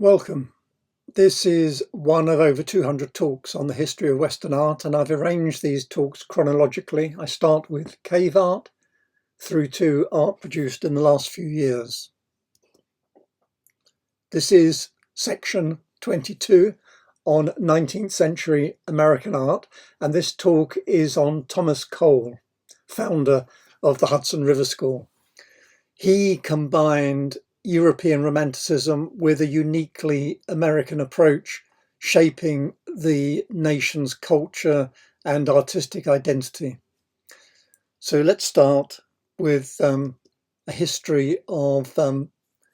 Welcome. This is one of over 200 talks on the history of Western art, and I've arranged these talks chronologically. I start with cave art through to art produced in the last few years. This is section 22 on 19th century American art, and this talk is on Thomas Cole, founder of the Hudson River School. He combined European Romanticism with a uniquely American approach, shaping the nation's culture and artistic identity. So let's start with a history of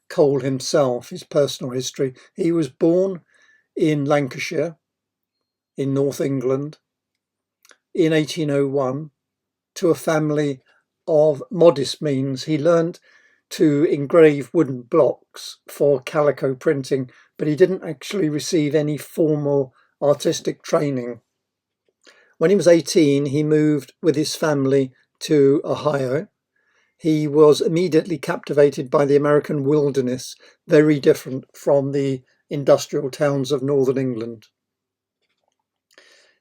Cole himself, his personal history. He was born in Lancashire, in North England, in 1801, to a family of modest means. He learned to engrave wooden blocks for calico printing, but he didn't actually receive any formal artistic training. When he was 18, he moved with his family to Ohio. He was immediately captivated by the American wilderness, very different from the industrial towns of northern England.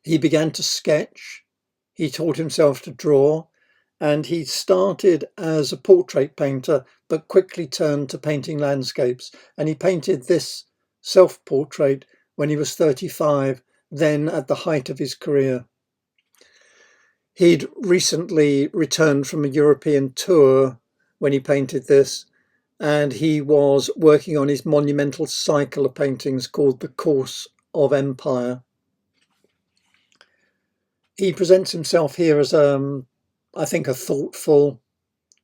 He began to sketch, he taught himself to draw, and he started as a portrait painter, but quickly turned to painting landscapes. And he painted this self-portrait when he was 35, then at the height of his career. He'd recently returned from a European tour when he painted this, and he was working on his monumental cycle of paintings called The Course of Empire. He presents himself here as I think a thoughtful,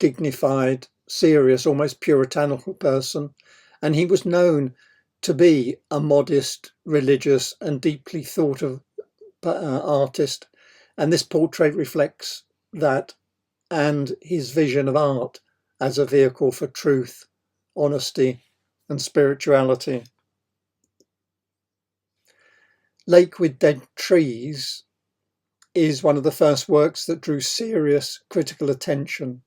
dignified, serious, almost puritanical person. And he was known to be a modest, religious and deeply thought of artist. And this portrait reflects that and his vision of art as a vehicle for truth, honesty and spirituality. Lake with Dead Trees is one of the first works that drew serious critical attention,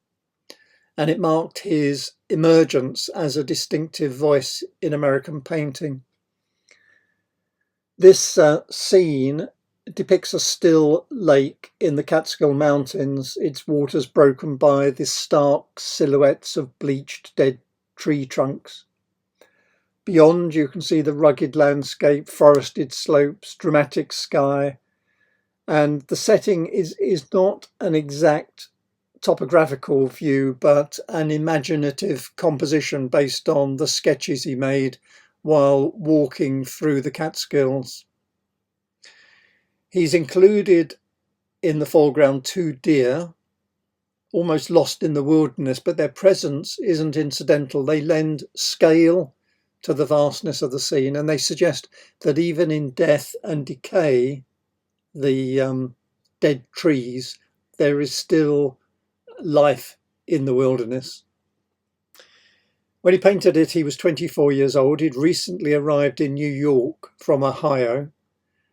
and it marked his emergence as a distinctive voice in American painting. This scene depicts a still lake in the Catskill Mountains, its waters broken by the stark silhouettes of bleached dead tree trunks. Beyond, you can see the rugged landscape, forested slopes, dramatic sky. And the setting is not an exact topographical view, but an imaginative composition based on the sketches he made while walking through the Catskills. He's included in the foreground two deer, almost lost in the wilderness, but their presence isn't incidental. They lend scale to the vastness of the scene, and they suggest that even in death and decay, the dead trees, there is still life in the wilderness. When he painted it, he was 24 years old. He'd recently arrived in New York from Ohio,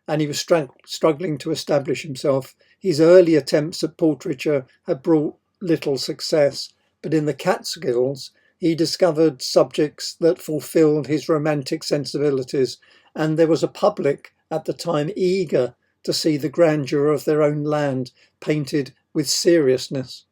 and he was struggling to establish himself. His early attempts at portraiture had brought little success, but in the Catskills, he discovered subjects that fulfilled his romantic sensibilities, and there was a public at the time eager to see the grandeur of their own land painted with seriousness.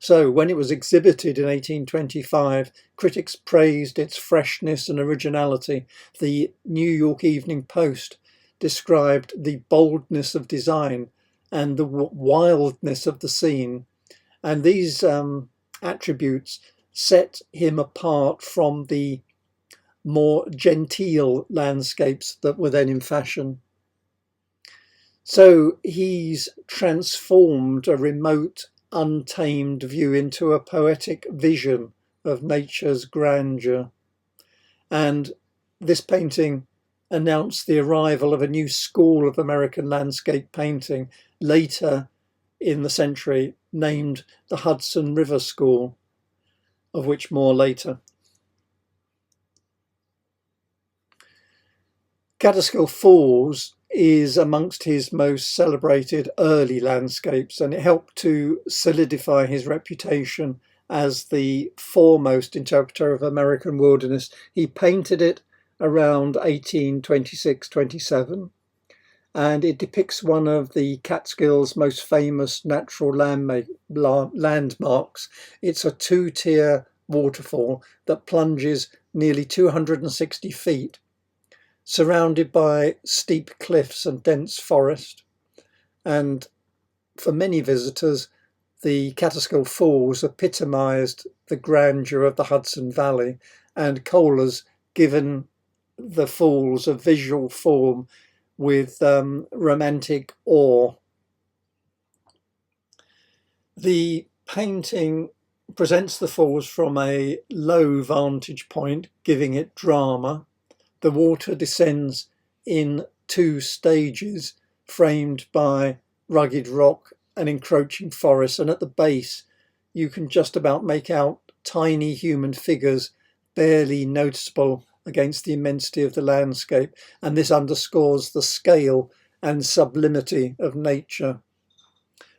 So when it was exhibited in 1825, critics praised its freshness and originality. The New York Evening Post described the boldness of design and the wildness of the scene. And these attributes set him apart from the more genteel landscapes that were then in fashion. So he's transformed a remote, untamed view into a poetic vision of nature's grandeur. And this painting announced the arrival of a new school of American landscape painting, later in the century named the Hudson River School, of which more later. Catskill Falls is amongst his most celebrated early landscapes, and it helped to solidify his reputation as the foremost interpreter of American wilderness. He painted it around 1826-27, and it depicts one of the Catskills' most famous natural landmarks. It's a two-tier waterfall that plunges nearly 260 feet, surrounded by steep cliffs and dense forest. And for many visitors, the Catskill Falls epitomised the grandeur of the Hudson Valley, and Cole has given the falls a visual form with romantic awe. The painting presents the falls from a low vantage point, giving it drama. The water descends in two stages, framed by rugged rock and encroaching forest, and at the base you can just about make out tiny human figures, barely noticeable against the immensity of the landscape, and this underscores the scale and sublimity of nature.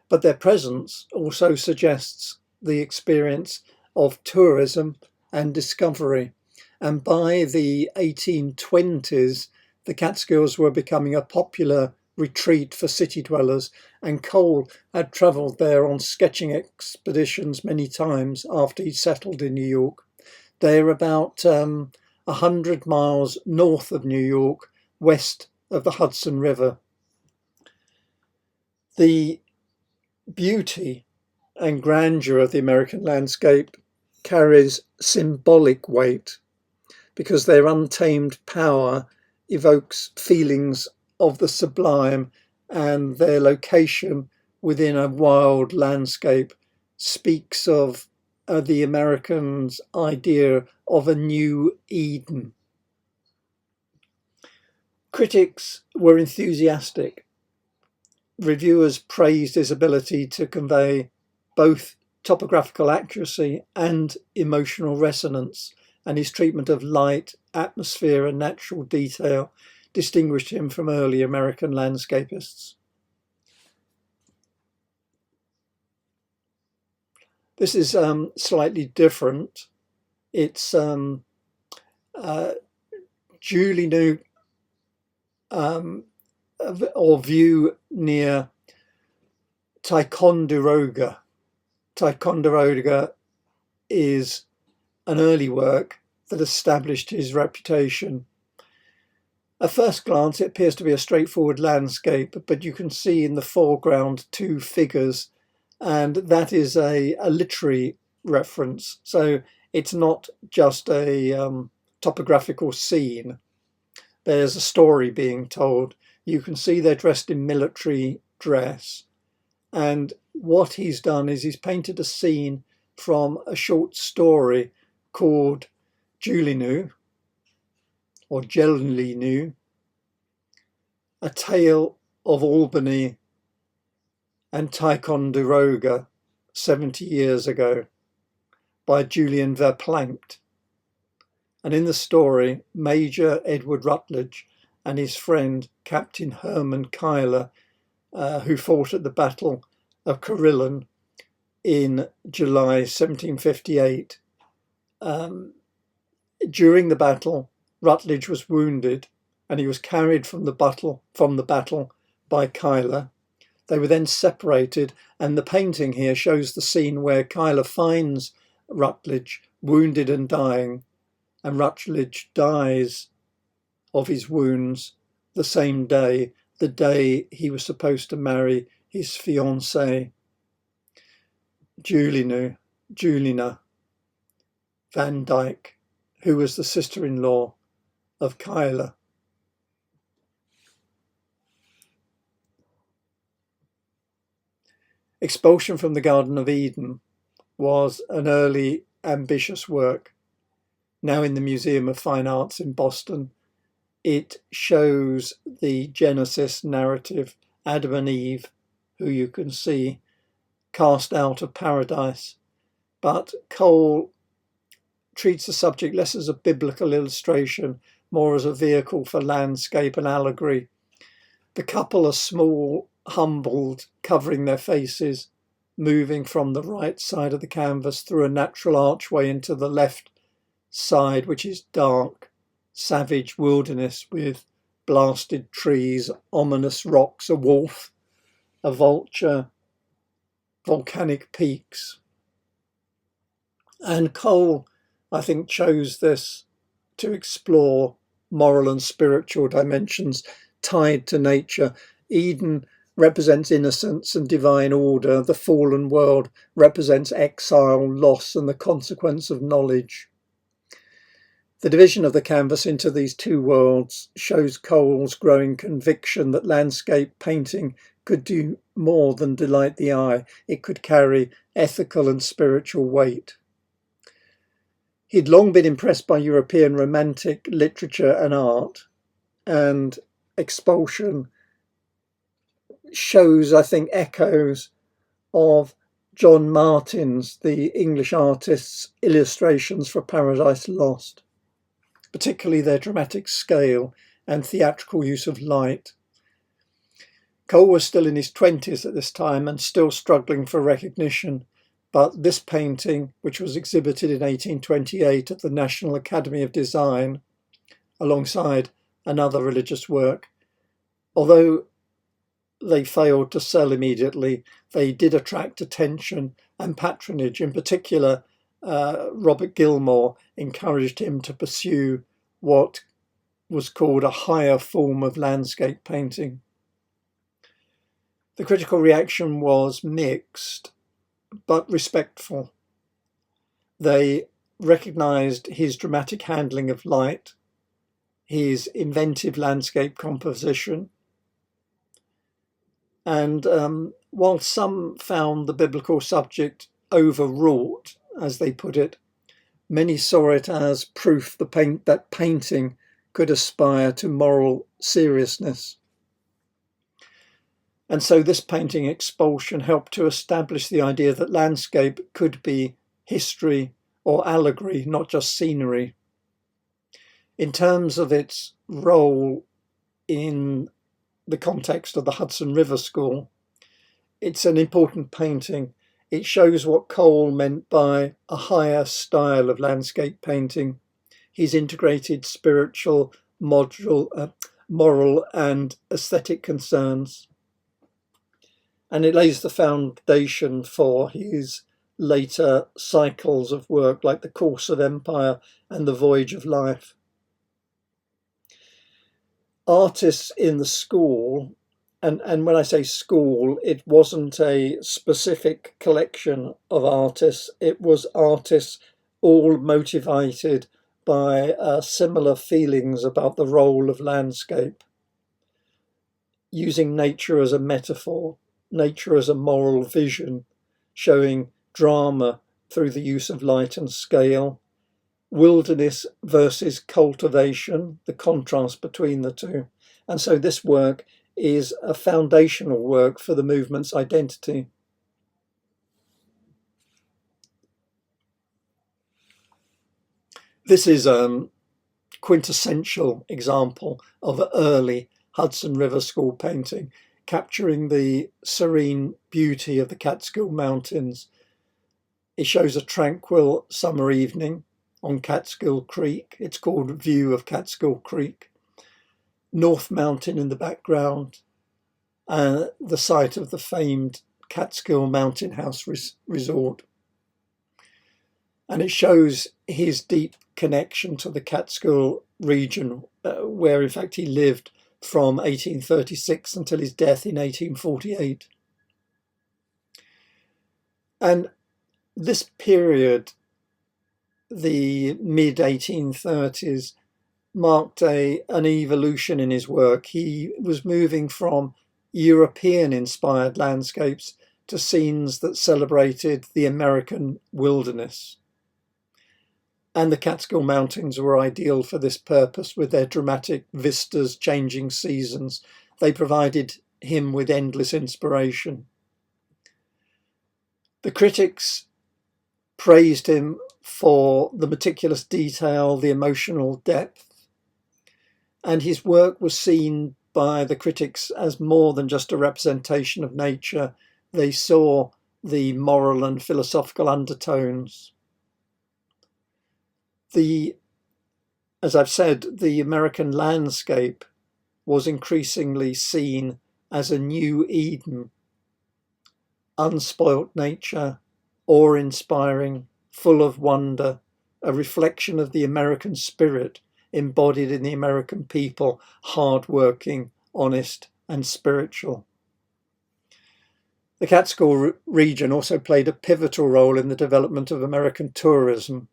But their presence also suggests the experience of tourism and discovery. And by the 1820s, the Catskills were becoming a popular retreat for city dwellers, and Cole had travelled there on sketching expeditions many times after he settled in New York. They're about 100 miles north of New York, west of the Hudson River. The beauty and grandeur of the American landscape carries symbolic weight because their untamed power evokes feelings of the sublime, and their location within a wild landscape speaks of the Americans' idea of a new Eden. Critics were enthusiastic. Reviewers praised his ability to convey both topographical accuracy and emotional resonance, and his treatment of light, atmosphere, and natural detail distinguished him from early American landscapists. This is slightly different. It's Julie New or view near Ticonderoga. Ticonderoga is an early work that established his reputation. At first glance, it appears to be a straightforward landscape, but you can see in the foreground two figures, and that is a literary reference. So it's not just a topographical scene. There's a story being told. You can see they're dressed in military dress. And what he's done is he's painted a scene from a short story called Julinu, or Jelinu, A Tale of Albany and Ticonderoga 70 years ago, by Julian Verplankt. And in the story, Major Edward Rutledge and his friend Captain Herman Cuyler, who fought at the Battle of Carillon in July 1758. During the battle, Rutledge was wounded, and he was carried from the battle by Cuyler. They were then separated, and the painting here shows the scene where Cuyler finds Rutledge wounded and dying, and Rutledge dies of his wounds the same day, the day he was supposed to marry his fiancée, Julina Van Dyke, who was the sister-in-law of Cuyler. Expulsion from the Garden of Eden was an early ambitious work. Now in the Museum of Fine Arts in Boston, it shows the Genesis narrative, Adam and Eve, who you can see cast out of paradise. But Cole treats the subject less as a biblical illustration, more as a vehicle for landscape and allegory. The couple are small, humbled, covering their faces, moving from the right side of the canvas through a natural archway into the left side, which is dark, savage wilderness with blasted trees, ominous rocks, a wolf, a vulture, volcanic peaks. And Cole, I think, chose this to explore moral and spiritual dimensions tied to nature. Eden represents innocence and divine order. The fallen world represents exile, loss, and the consequence of knowledge. The division of the canvas into these two worlds shows Cole's growing conviction that landscape painting could do more than delight the eye. It could carry ethical and spiritual weight. He'd long been impressed by European romantic literature and art, and Expulsion shows, I think, echoes of John Martin's, the English artist's, illustrations for Paradise Lost, particularly their dramatic scale and theatrical use of light. Cole was still in his 20s at this time and still struggling for recognition. But this painting, which was exhibited in 1828 at the National Academy of Design, alongside another religious work, although they failed to sell immediately, they did attract attention and patronage. In particular, Robert Gilmore encouraged him to pursue what was called a higher form of landscape painting. The critical reaction was mixed, but respectful. They recognised his dramatic handling of light, his inventive landscape composition, and while some found the biblical subject overwrought, as they put it, many saw it as proof that painting could aspire to moral seriousness. And so this painting, Expulsion, helped to establish the idea that landscape could be history or allegory, not just scenery. In terms of its role in the context of the Hudson River School, it's an important painting. It shows what Cole meant by a higher style of landscape painting. He's integrated spiritual, moral and aesthetic concerns. And it lays the foundation for his later cycles of work, like The Course of Empire and The Voyage of Life. Artists in the school, and when I say school, it wasn't a specific collection of artists, it was artists all motivated by similar feelings about the role of landscape, using nature as a metaphor, nature as a moral vision, showing drama through the use of light and scale, wilderness versus cultivation, the contrast between the two. And so this work is a foundational work for the movement's identity. This is a quintessential example of an early Hudson River School painting, capturing the serene beauty of the Catskill Mountains. It shows a tranquil summer evening on Catskill Creek. It's called View of Catskill Creek. North Mountain in the background, the site of the famed Catskill Mountain House Resort. And it shows his deep connection to the Catskill region, where in fact he lived from 1836 until his death in 1848. And this period, the mid-1830s, marked an evolution in his work. He was moving from European-inspired landscapes to scenes that celebrated the American wilderness. And the Catskill Mountains were ideal for this purpose, with their dramatic vistas, changing seasons. They provided him with endless inspiration. The critics praised him for the meticulous detail, the emotional depth, and his work was seen by the critics as more than just a representation of nature. They saw the moral and philosophical undertones. The As I've said, the American landscape was increasingly seen as a new Eden, unspoilt nature, awe-inspiring, full of wonder, a reflection of the American spirit embodied in the American people, hard-working, honest and spiritual. The Catskill region also played a pivotal role in the development of American tourism,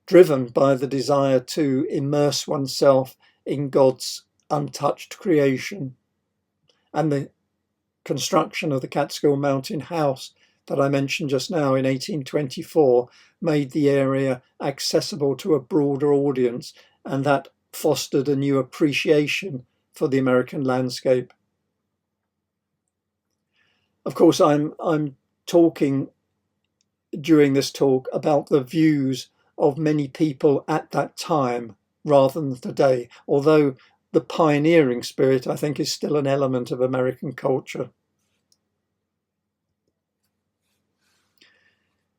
driven by the desire to immerse oneself in God's untouched creation. And the construction of the Catskill Mountain House that I mentioned just now in 1824 made the area accessible to a broader audience, and that fostered a new appreciation for the American landscape. Of course, I'm talking during this talk about the views of many people at that time rather than today, although the pioneering spirit, I think, is still an element of American culture.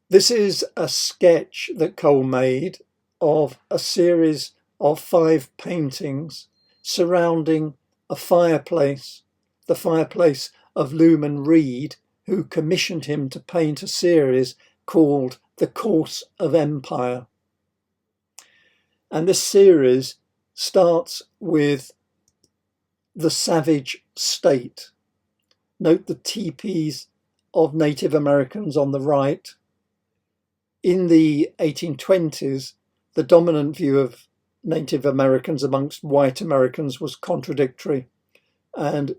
This is a sketch that Cole made of a series of 5 paintings surrounding a fireplace, the fireplace of Luman Reed, who commissioned him to paint a series called The Course of Empire. And this series starts with the savage state. Note the teepees of Native Americans on the right. In the 1820s, the dominant view of Native Americans amongst white Americans was contradictory, and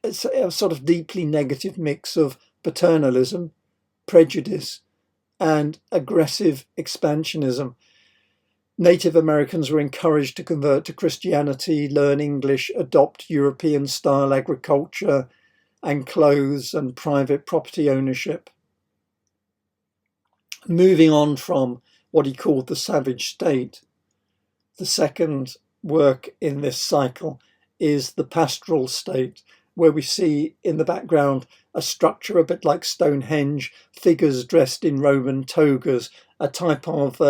it's a sort of deeply negative mix of paternalism, prejudice, and aggressive expansionism. Native Americans were encouraged to convert to Christianity, learn English, adopt European-style agriculture and clothes and private property ownership. Moving on from what he called the savage state, the second work in this cycle is the pastoral state, where we see in the background a structure a bit like Stonehenge, figures dressed in Roman togas, a type of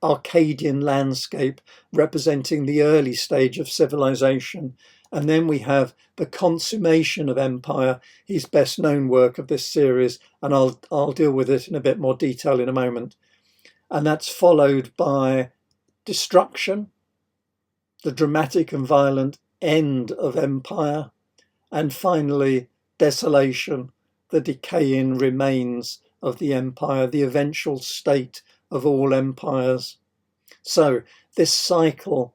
Arcadian landscape representing the early stage of civilization. And then we have the consummation of empire, his best known work of this series, and I'll deal with it in a bit more detail in a moment. And that's followed by destruction, the dramatic and violent end of empire, and finally desolation, the decaying remains of the empire, the eventual state of all empires. So this cycle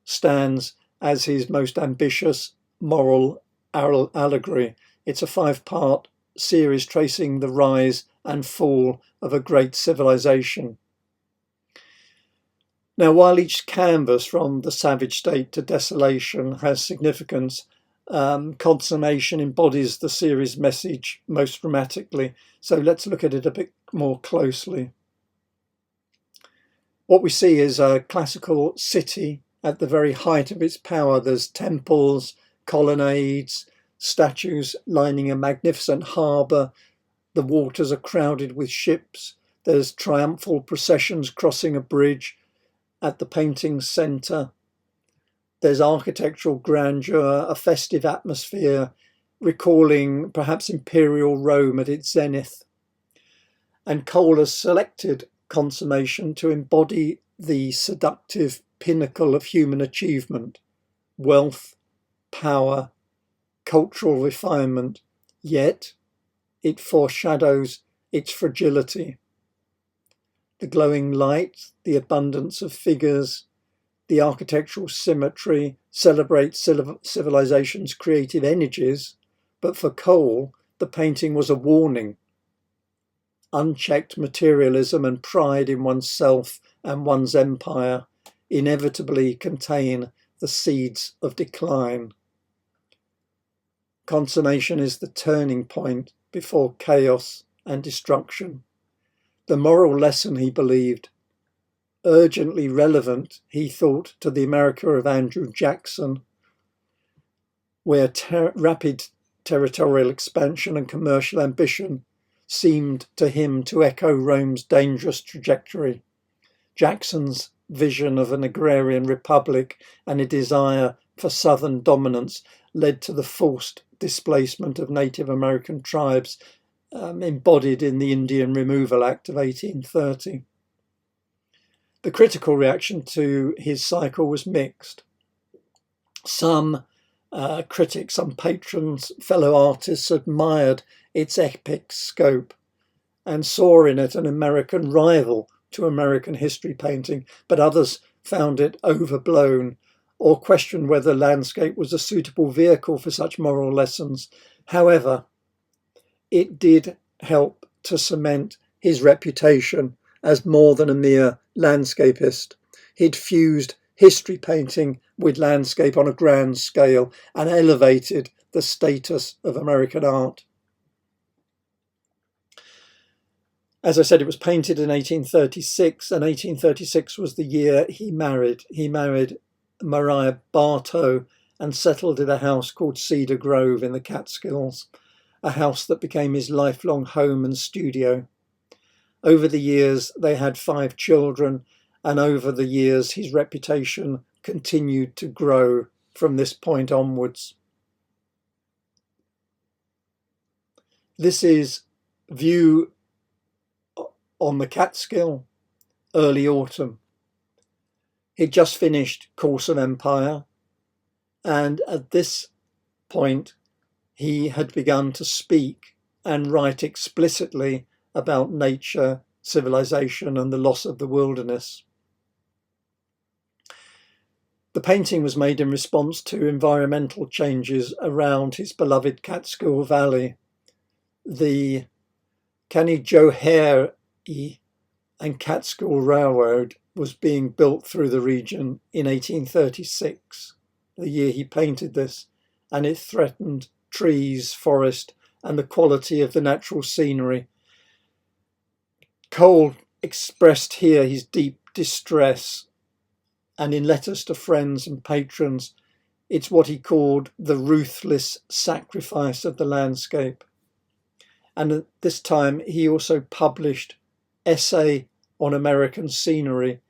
stands as his most ambitious moral allegory. It's a 5-part series tracing the rise and fall of a great civilization. Now, while each canvas from the savage state to desolation has significance, consummation embodies the series' message most dramatically. So let's look at it a bit more closely. What we see is a classical city at the very height of its power. There's temples, colonnades, statues lining a magnificent harbour. The waters are crowded with ships. There's triumphal processions crossing a bridge at the painting's centre. There's architectural grandeur, a festive atmosphere, recalling perhaps imperial Rome at its zenith. And Cole has selected consummation to embody the seductive pinnacle of human achievement, wealth, power, cultural refinement, yet it foreshadows its fragility. The glowing light, the abundance of figures, the architectural symmetry celebrate civilization's creative energies, but for Cole, the painting was a warning. Unchecked materialism and pride in oneself and one's empire inevitably contain the seeds of decline. Consummation is the turning point before chaos and destruction. The moral lesson, he believed, urgently relevant, he thought, to the America of Andrew Jackson, where rapid territorial expansion and commercial ambition seemed to him to echo Rome's dangerous trajectory. Jackson's vision of an agrarian republic and a desire for southern dominance led to the forced displacement of Native American tribes embodied in the Indian Removal Act of 1830. The critical reaction to his cycle was mixed. Some critics, some patrons, fellow artists admired its epic scope and saw in it an American rival to American history painting, but others found it overblown or questioned whether landscape was a suitable vehicle for such moral lessons. However, it did help to cement his reputation as more than a mere landscapist. He'd fused history painting with landscape on a grand scale and elevated the status of American art. As I said, it was painted in 1836, and 1836 was the year he married. He married Maria Bartow and settled in a house called Cedar Grove in the Catskills, a house that became his lifelong home and studio. Over the years, they had 5 children, and over the years, his reputation continued to grow from this point onwards. This is view on the Catskill, early autumn. He'd just finished Course of Empire, and at this point, he had begun to speak and write explicitly about nature, civilization, and the loss of the wilderness. The painting was made in response to environmental changes around his beloved Catskill Valley. The Canijoharie and Catskill Railroad was being built through the region in 1836, the year he painted this, and it threatened trees, forest, and the quality of the natural scenery. Cole expressed here his deep distress, and in letters to friends and patrons, it's what he called the ruthless sacrifice of the landscape. And at this time, he also published Essay on American Scenery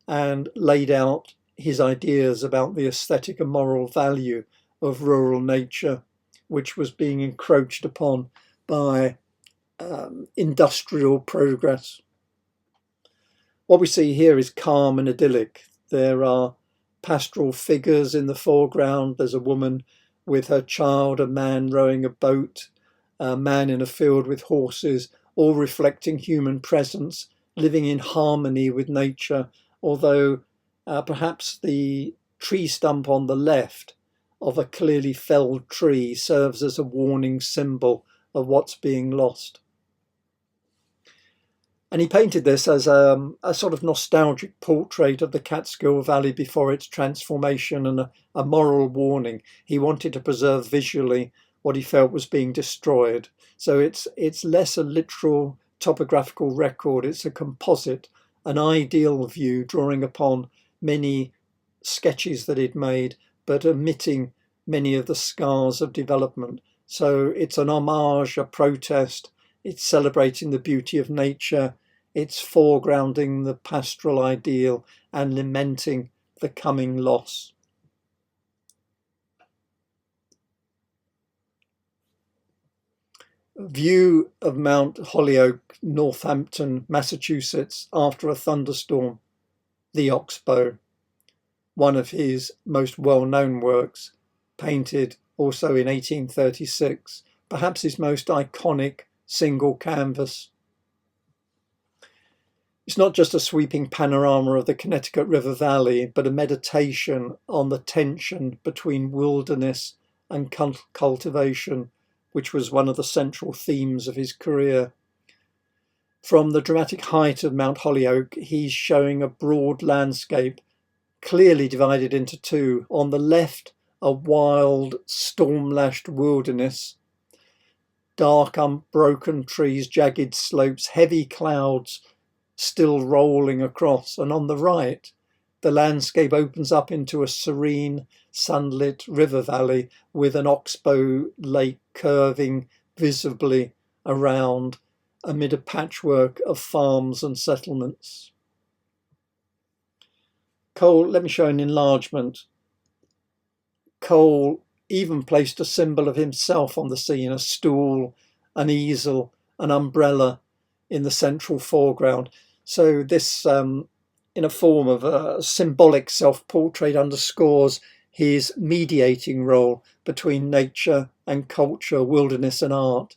and laid out his ideas about the aesthetic and moral value of rural nature, which was being encroached upon by industrial progress. What we see here is calm and idyllic. There are pastoral figures in the foreground. There's a woman with her child, a man rowing a boat, a man in a field with horses, all reflecting human presence, living in harmony with nature, although perhaps the tree stump on the left of a clearly felled tree serves as a warning symbol of what's being lost. And he painted this as a sort of nostalgic portrait of the Catskill Valley before its transformation and a moral warning. He wanted to preserve visually what he felt was being destroyed. So it's less a literal topographical record, it's a composite, an ideal view drawing upon many sketches that he'd made, but omitting many of the scars of development. So it's an homage, a protest, it's celebrating the beauty of nature, it's foregrounding the pastoral ideal and lamenting the coming loss. View of Mount Holyoke, Northampton, Massachusetts, after a thunderstorm, the Oxbow, one of his most well-known works, painted also in 1836, perhaps his most iconic single canvas. It's not just a sweeping panorama of the Connecticut River Valley, but a meditation on the tension between wilderness and cultivation, which was one of the central themes of his career. From the dramatic height of Mount Holyoke, he's showing a broad landscape, clearly divided into two. On the left, a wild, storm-lashed wilderness, dark, unbroken trees, jagged slopes, heavy clouds still rolling across. And on the right, the landscape opens up into a serene, sunlit river valley with an oxbow lake curving visibly around amid a patchwork of farms and settlements. Cole, let me show an enlargement. Cole even placed a symbol of himself on the scene, a stool, an easel, an umbrella in the central foreground. So this, in a form of a symbolic self-portrait, underscores his mediating role between nature and culture, wilderness and art.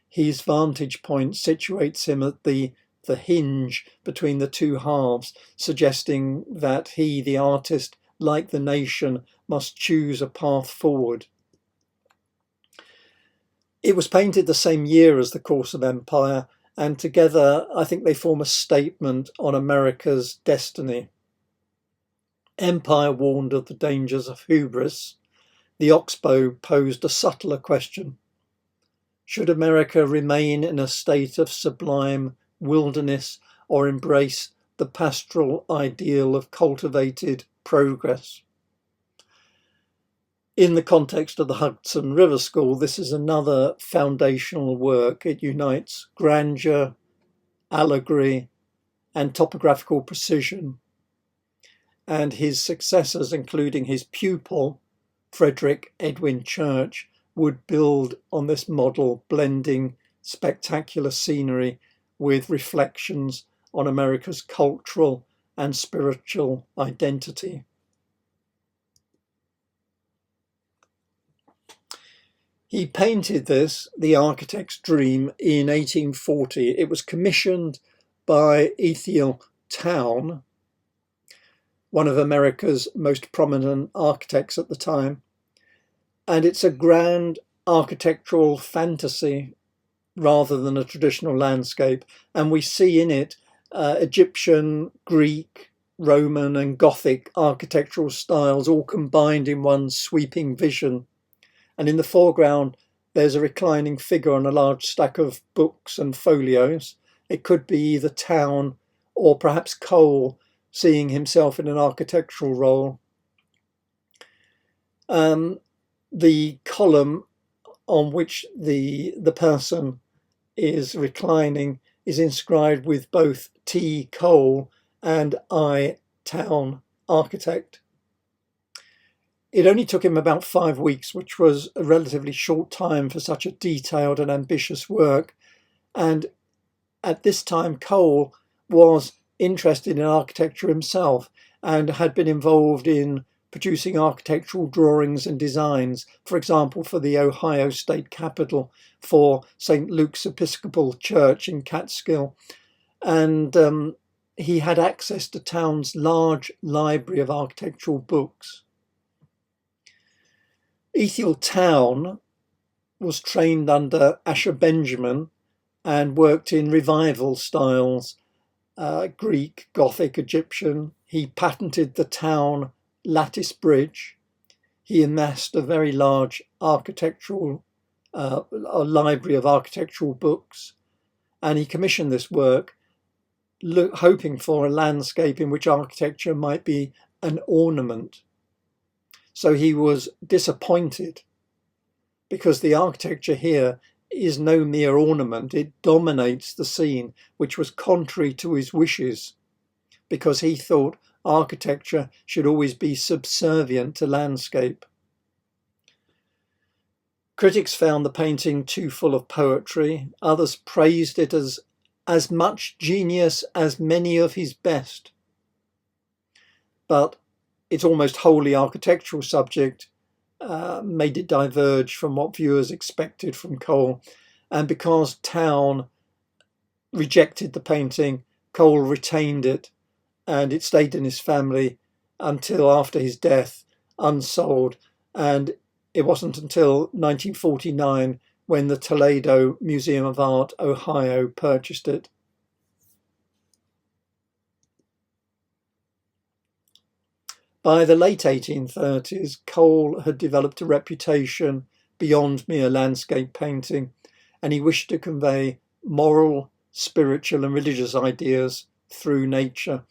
His vantage point situates him at the hinge between the two halves, suggesting that he, the artist, like the nation, must choose a path forward. It was painted the same year as The Course of Empire, and together I think they form a statement on America's destiny. Empire warned of the dangers of hubris. The Oxbow posed a subtler question. Should America remain in a state of sublime wilderness or embrace the pastoral ideal of cultivated progress? In the context of the Hudson River School, this is another foundational work. It unites grandeur, allegory, and topographical precision. And his successors, including his pupil, Frederick Edwin Church, would build on this model, blending spectacular scenery with reflections on America's cultural and spiritual identity. He painted this, The Architect's Dream, in 1840. It was commissioned by Ethel Town, one of America's most prominent architects at the time. And it's a grand architectural fantasy rather than a traditional landscape. And we see in it Egyptian, Greek, Roman and Gothic architectural styles all combined in one sweeping vision. And in the foreground, there's a reclining figure on a large stack of books and folios. It could be either Town or perhaps Cole, seeing himself in an architectural role. The column on which the person is reclining is inscribed with both T. Cole and I. Town, architect. It only took him about 5 weeks, which was a relatively short time for such a detailed and ambitious work. And at this time, Cole was interested in architecture himself and had been involved in producing architectural drawings and designs, for example, for the Ohio State Capitol, for St. Luke's Episcopal Church in Catskill. And he had access to Town's large library of architectural books. Ethel Town was trained under Asher Benjamin and worked in revival styles, Greek, Gothic, Egyptian. He patented the Town lattice bridge. He amassed a very large architectural a library of architectural books, and he commissioned this work hoping for a landscape in which architecture might be an ornament. So he was disappointed because the architecture here is no mere ornament. It dominates the scene, which was contrary to his wishes, because he thought architecture should always be subservient to landscape. Critics found the painting too full of poetry. Others praised it as much genius as many of his best. But its almost wholly architectural subject made it diverge from what viewers expected from Cole. And because Town rejected the painting, Cole retained it, and it stayed in his family until after his death, unsold. And it wasn't until 1949 when the Toledo Museum of Art, Ohio, purchased it. By the late 1830s, Cole had developed a reputation beyond mere landscape painting, and he wished to convey moral, spiritual and religious ideas through nature.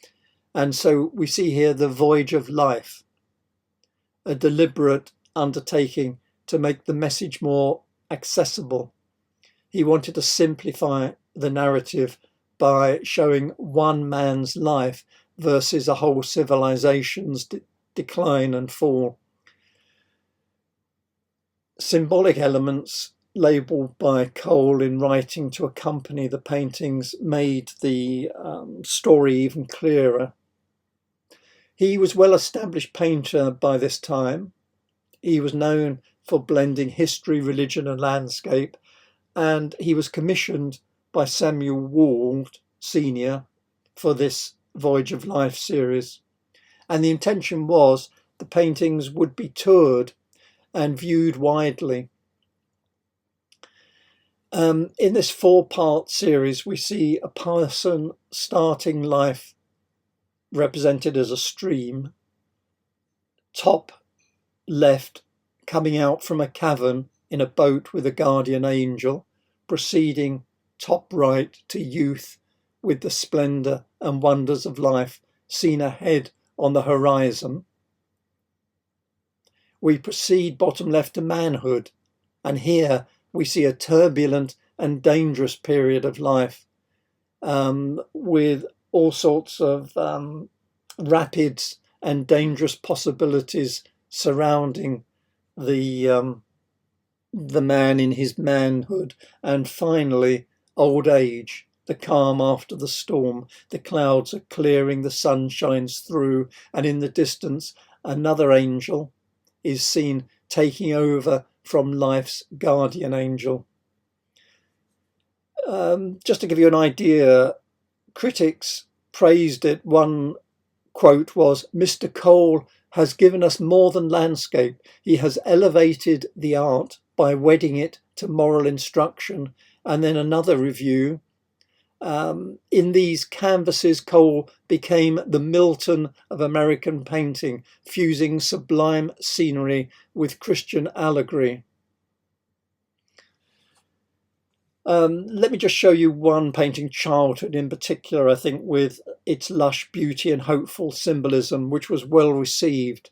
And so we see here the Voyage of Life, a deliberate undertaking to make the message more accessible. He wanted to simplify the narrative by showing one man's life versus a whole civilization's decline and fall. Symbolic elements labelled by Cole in writing to accompany the paintings made the story even clearer. He was a well-established painter by this time. He was known for blending history, religion and landscape, and he was commissioned by Samuel Wald Sr. for this Voyage of Life series. And the intention was the paintings would be toured and viewed widely. In this 4-part series, we see a person starting life represented as a stream, top left coming out from a cavern in a boat with a guardian angel, proceeding top right to youth with the splendour and wonders of life seen ahead on the horizon. We proceed bottom left to manhood, and here we see a turbulent and dangerous period of life with all sorts of rapids and dangerous possibilities surrounding the man in his manhood. And finally, old age, the calm after the storm. The clouds are clearing, the sun shines through, and in the distance another angel is seen taking over from life's guardian angel. Just to give you an idea, critics praised it. One quote was, "Mr. Cole has given us more than landscape. He has elevated the art by wedding it to moral instruction." And then another review, in these canvases, Cole became the Milton of American painting, fusing sublime scenery with Christian allegory. Let me just show you one painting, Childhood, in particular, I think, with its lush beauty and hopeful symbolism, which was well received.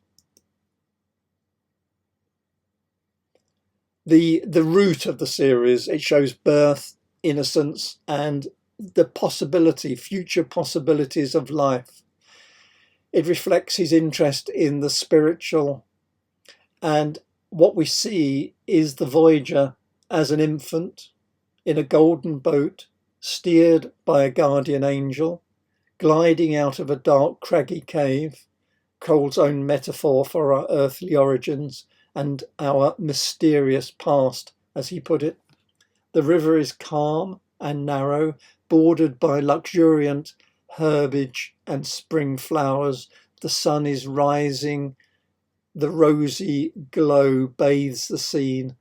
The root of the series, it shows birth, innocence, and the possibility, future possibilities of life. It reflects his interest in the spiritual, and what we see is the voyager as an infant in a golden boat, steered by a guardian angel, gliding out of a dark, craggy cave, Cole's own metaphor for our earthly origins and our mysterious past, as he put it. The river is calm and narrow, bordered by luxuriant herbage and spring flowers. The sun is rising, the rosy glow bathes the scene,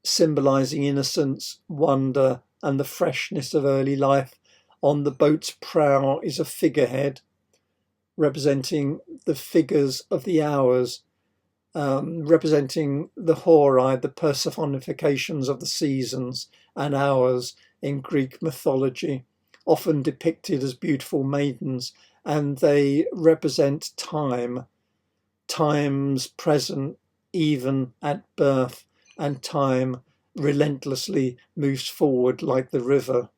symbolizing innocence, wonder, and the freshness of early life. On the boat's prow is a figurehead representing the figures of the hours, representing the horai, the personifications of the seasons and hours in Greek mythology, often depicted as beautiful maidens, and they represent time, time's present even at birth, and time relentlessly moves forward like the river.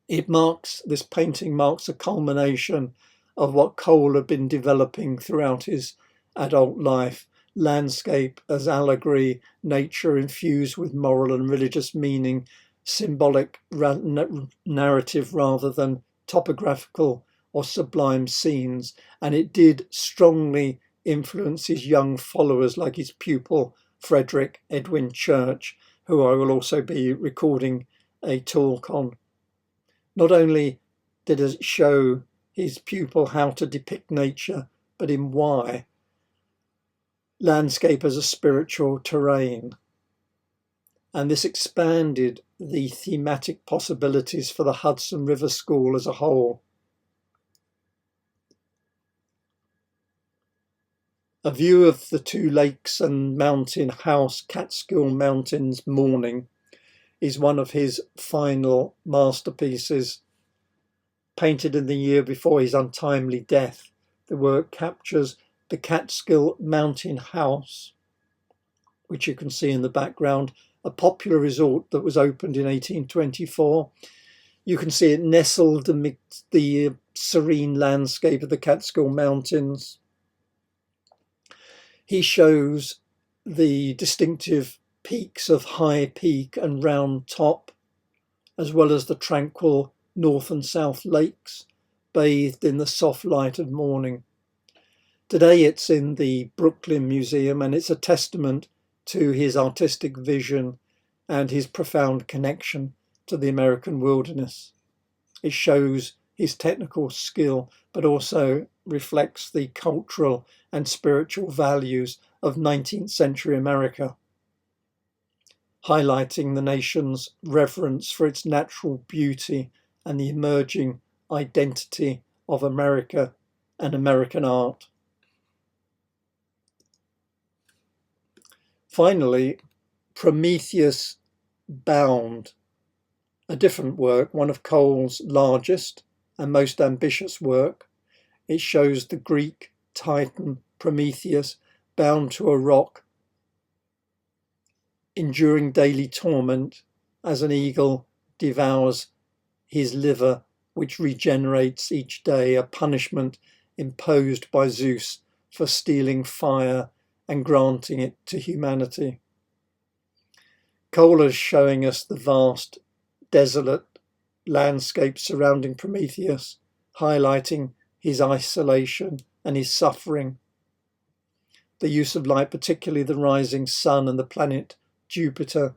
This painting marks a culmination of what Cole had been developing throughout his adult life. Landscape as allegory, nature infused with moral and religious meaning, symbolic narrative rather than topographical or sublime scenes. And it did strongly influence his young followers like his pupil, Frederick Edwin Church, who I will also be recording a talk on. Not only did it show his pupil how to depict nature, but in why. Landscape as a spiritual terrain. And this expanded the thematic possibilities for the Hudson River School as a whole. A view of the two lakes and mountain house, Catskill Mountains Morning, is one of his final masterpieces. Painted in the year before his untimely death, the work captures the Catskill Mountain House, which you can see in the background, a popular resort that was opened in 1824. You can see it nestled amidst the serene landscape of the Catskill Mountains. He shows the distinctive peaks of High Peak and Round Top, as well as the tranquil North and South lakes, bathed in the soft light of morning. Today it's in the Brooklyn Museum, and it's a testament to his artistic vision and his profound connection to the American wilderness. It shows his technical skill, but also reflects the cultural and spiritual values of 19th century America, highlighting the nation's reverence for its natural beauty and the emerging identity of America and American art. Finally, Prometheus Bound, a different work, one of Cole's largest and most ambitious work. It shows the Greek Titan Prometheus bound to a rock, enduring daily torment as an eagle devours his liver, which regenerates each day, a punishment imposed by Zeus for stealing fire and granting it to humanity. Cole is showing us the vast, desolate landscape surrounding Prometheus, highlighting his isolation and his suffering. The use of light, particularly the rising sun and the planet Jupiter,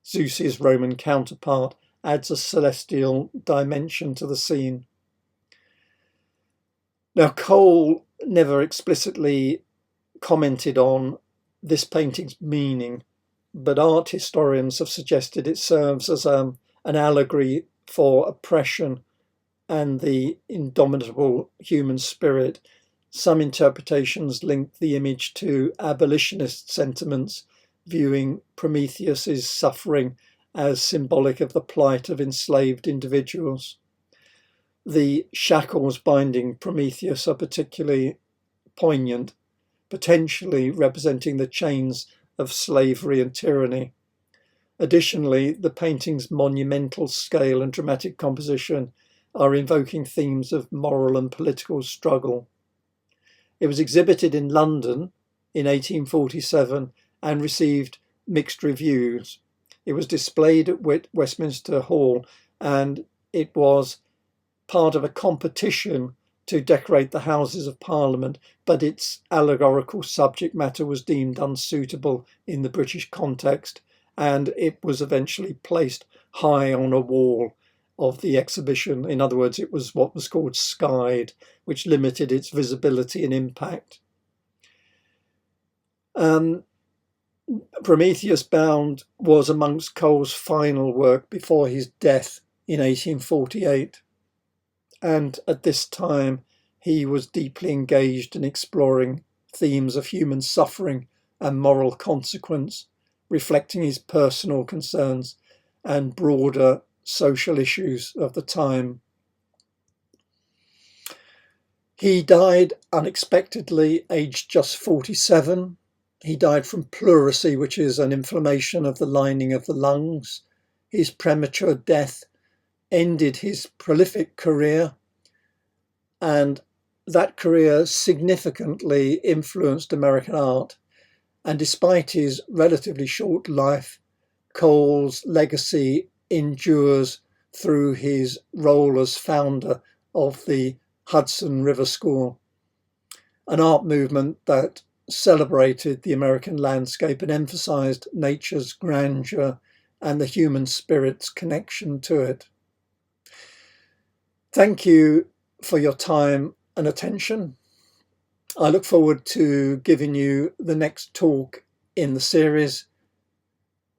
Zeus's Roman counterpart, adds a celestial dimension to the scene. Now, Cole never explicitly commented on this painting's meaning, but art historians have suggested it serves as an allegory for oppression and the indomitable human spirit. Some interpretations link the image to abolitionist sentiments, viewing Prometheus's suffering as symbolic of the plight of enslaved individuals. The shackles binding Prometheus are particularly poignant, potentially representing the chains of slavery and tyranny. Additionally, the painting's monumental scale and dramatic composition are invoking themes of moral and political struggle. It was exhibited in London in 1847 and received mixed reviews. It was displayed at Westminster Hall, and it was part of a competition to decorate the Houses of Parliament, but its allegorical subject matter was deemed unsuitable in the British context, and it was eventually placed high on a wall of the exhibition. In other words, it was what was called skied, which limited its visibility and impact. Prometheus Bound was amongst Cole's final work before his death in 1848. And at this time, he was deeply engaged in exploring themes of human suffering and moral consequence, reflecting his personal concerns and broader social issues of the time. He died unexpectedly, aged just 47. He died from pleurisy, which is an inflammation of the lining of the lungs. His premature death ended his prolific career, and that career significantly influenced American art. And despite his relatively short life, Cole's legacy endures through his role as founder of the Hudson River School, an art movement that celebrated the American landscape and emphasized nature's grandeur and the human spirit's connection to it. Thank you for your time and attention. I look forward to giving you the next talk in the series.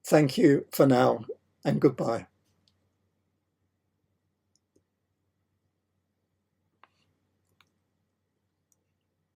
Thank you for now, and goodbye.